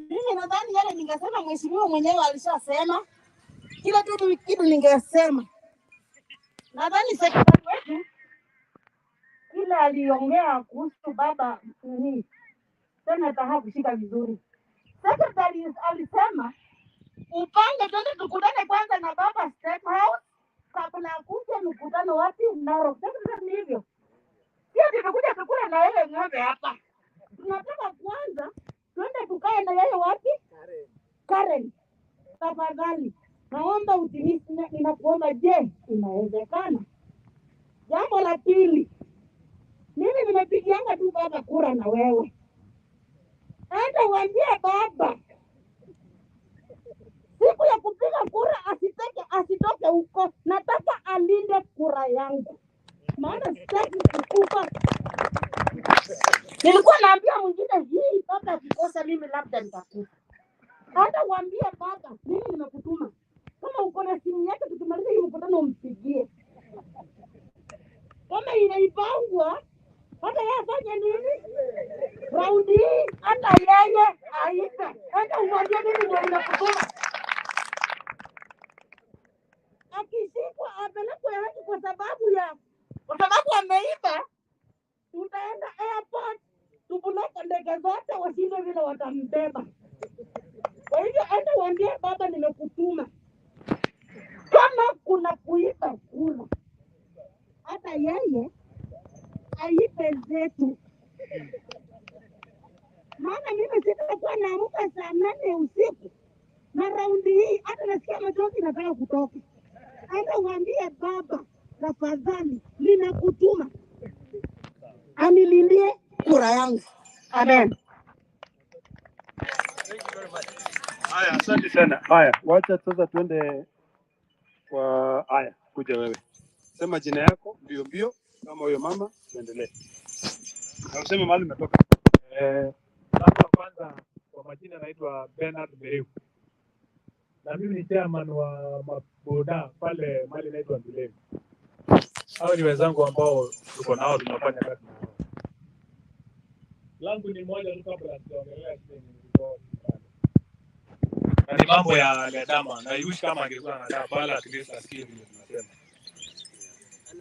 Mimi nadhani yale ningesema mheshimiwa mwenyewe alishasema. Kila kitu ningesema. Nadhani sekretari wetu kile aliongea kuhusu baba nini. Tena hakushika vizuri. Sekretari alisema upange twende tukutane kwanza na baba State House kabla ya kuja mkutano wapi Narok. Sasa ni hivyo. Sio tumekuja kukula na yeye ng'ombe hapa. Tunataka kwanza twende tukae na yeye wapi? Karen. Tafadhali. Naomba utimize, ninakuomba, je, inawezekana? Jambo la pili. Mimi nimepigianga tu baba kura na wewe. Enda uambie baba siku ya kupiga kura asitoke huko. Nataka alinde kura yangu. Maana sitaki kukufa. Nilikuwa naambia mwingine hii baba akikosa mimi labda nitakufa. Hata uambie baba mimi nimekutuma. Kama uko na simu yake tukimaliza hii mkutano umpigie. Kama inaipangwa hata yeye afanye nini? Raundi hata yeye aipe. Hata umwambie mimi ndio nimekutuma. Akishikwa apelekwe hadi kwa sababu ameiba, tutaenda airport tupeleke ndege zote washinde vile watambeba. Kwa hivyo hata uambie baba nimekutuma. Kama kuna kuiba kura, hata yeye aipe zetu. Maana mimi sitakuwa naamka saa 8 usiku. Na raundi hii hata nasikia machozi nataka kutoka. Hata uambie baba tafadhali ninakutuma. Anilindie kura yangu. Amen. Haya, asante sana. Haya, wacha sasa tuende kwa haya, kuja wewe. Sema jina yako mbio kama huyo mama, tuendelee. Na useme mahali umetoka. Kwanza kwa majina naitwa Bernard Bereu. Na mimi ni chairman wa maboda pale mahali naitwa Nduleni. Hao ni wenzangu ambao tuko nao tunafanya kazi nao. Langu ni moja tu kabla tuongelea na ni mambo ya Ledama na yushi kama angekuwa anataka pala at least asikie vile tunasema.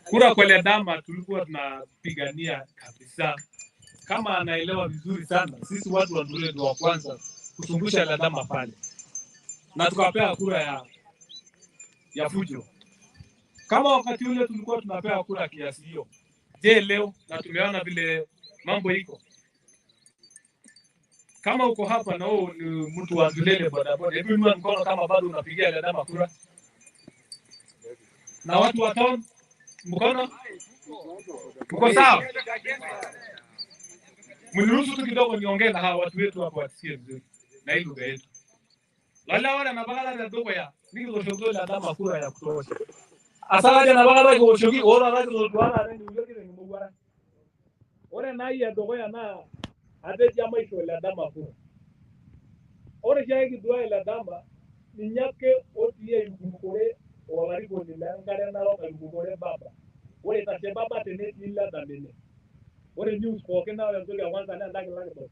Kura kwa Ledama tulikuwa tunapigania kabisa. Kama anaelewa vizuri sana, sisi watu wa Ndule ndio wa kwanza kuzungusha Ledama pale. Na tukapea kura ya fujo. Kama wakati ule tulikuwa tunapewa kura kiasi hiyo. Je, leo na tumeona vile mambo iko. Kama uko hapa na wewe ni mtu wa Ndulele bodaboda, hebu inua mkono kama bado unapigia Ledama kura. Na watu wa town mkono uko sawa? Mniruhusu tu kidogo niongee na hawa watu wetu hapo wasikie vizuri. Na hii lugha yetu. Lala wana na bagala ya dogo ya niko shogo la Ledama kura ya kutosha. Asala jana bagala ko shogi ora na ko twala ni nyoki ni mugwara. Ora na ya dogo ya na ade jama ito Ledama kura. Ora jai dua Ledama ni nyake otie yukukore wala ko ni ngare na ro yukukore baba. Ora ta baba tene illa damene. Ora news ko kena ya ndio kwanza na ndaki lake.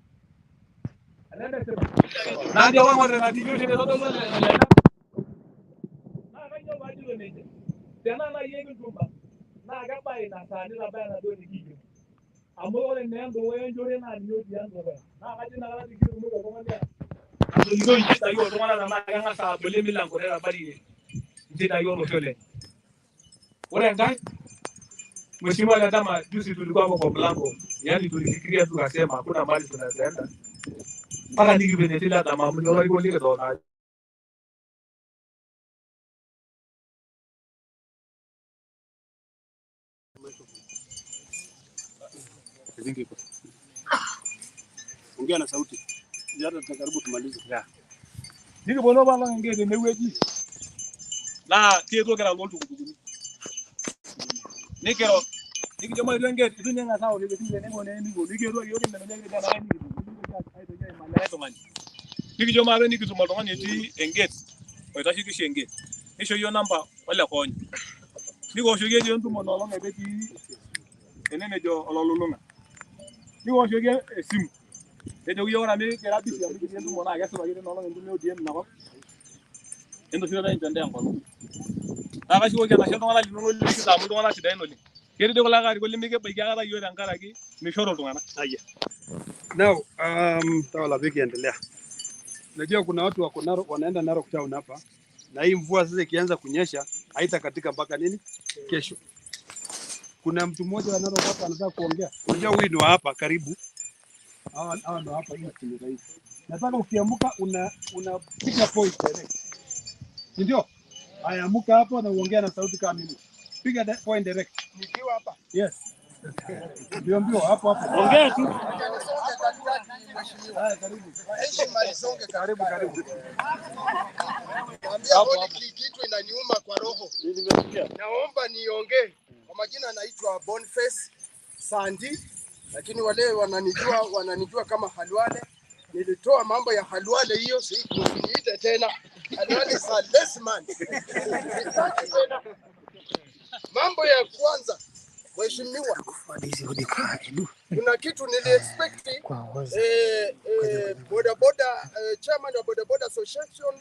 Anaenda sema. Na ndio wangu na ndio ndio ndio. Na kanyo bajilo nje. Tena na yeye tumba. Na gaba ina sani la bana do ni kiji. Amore nendo wenjore na nyo diando ba. Na kaje na la dikiru mo ko ngania. Ndio ndio hiyo ndo mwana na nganga sa bole milango la bali. Ndio hiyo ndo shule. Ora ngai. Mheshimiwa Ledama juzi tulikuwa hapo kwa mlango. Yaani tulifikiria tukasema hakuna mali tunaenda. Mpaka nikipendete Ledama mlio liko liko dona. Ongea na sauti. Jana tutakaribu tumalize. Niki bono bala ngeke ne weji. Na kieto kera ngol tukukuni. Nikero niki jomo ilenge tunya nga sawo ke tinde nengo ne nigo nikero yo ke ne ngeke na ni. Niki jomo are niki tumo tongani ti engate. Oitashi ki engate. Nisho yo number wala konyi. Niko shoge je ntumo no longa beti enene jo ololulunga. Niko shoge simu. Kejo yo ora me kera bisi amu kitu mo na gesa bagire no entumo odiem Narok. Endo sino da intende angolo. Aka shi woke na shedo ngala lino lili kita amu ngala shida eno li. Keri de kola gari ko limike bai ga yo dan karaki mishoro tungana. Haya. Now, tawala biki endelea. Najua kuna watu wako Narok wanaenda Narok town hapa. Na hii mvua sasa ikianza kunyesha haita katika mpaka nini? Kesho. Kuna mtu mmoja wa Narok hapa anataka kuongea. Unajua huyu ni wa hapa karibu. Hawa ndo hapa hii timu hii. Nataka ukiamuka unapiga point direct. Ndio? Haya, amuka hapo na uongea na sauti kama mimi. Piga point direct. Nikiwa hapa. Yes. Ndio hapo. Ongea tu. Haya, karibu. Heshima isonge Karibu. Mwambia hodi kitu inaniuma kwa roho. Nimesikia. Naomba niongee. Kwa majina naitwa Boniface Sandi, lakini wale wananijua kama Halwale. Nilitoa mambo ya Halwale hiyo, niite tena. Halwale is a less man. Mambo ya kwanza, mheshimiwa, kuna kitu niliexpect bodaboda chairman wa bodaboda association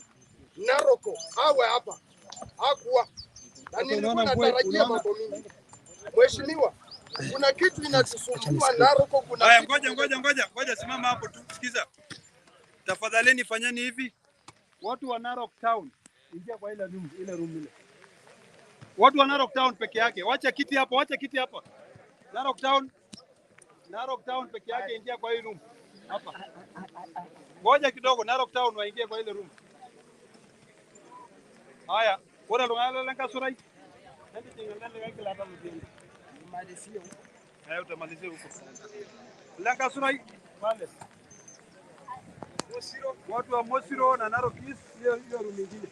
Narok awe hapa, hakuwa na nilikuwa natarajia mambo mingi. Mheshimiwa, kuna kitu inatusumbua Narok. Kuna haya, ngoja, simama hapo tu, sikiza. Tafadhalini fanyeni hivi, watu wa Narok town, ingia kwa ile room ile. Watu wa Narok town peke yake, wacha kiti hapo. Narok town peke yake, ingia kwa hii room hapa. Ngoja kidogo, Narok town waingie kwa ile room. Haya, bora lungala lenga surai. Ndio tingana lenga hapa mjini. Malizie huko. Hayo utamalizia huko. Lenga surai pale. Mosiro, watu wa Mosiro na Narok East hiyo room nyingine.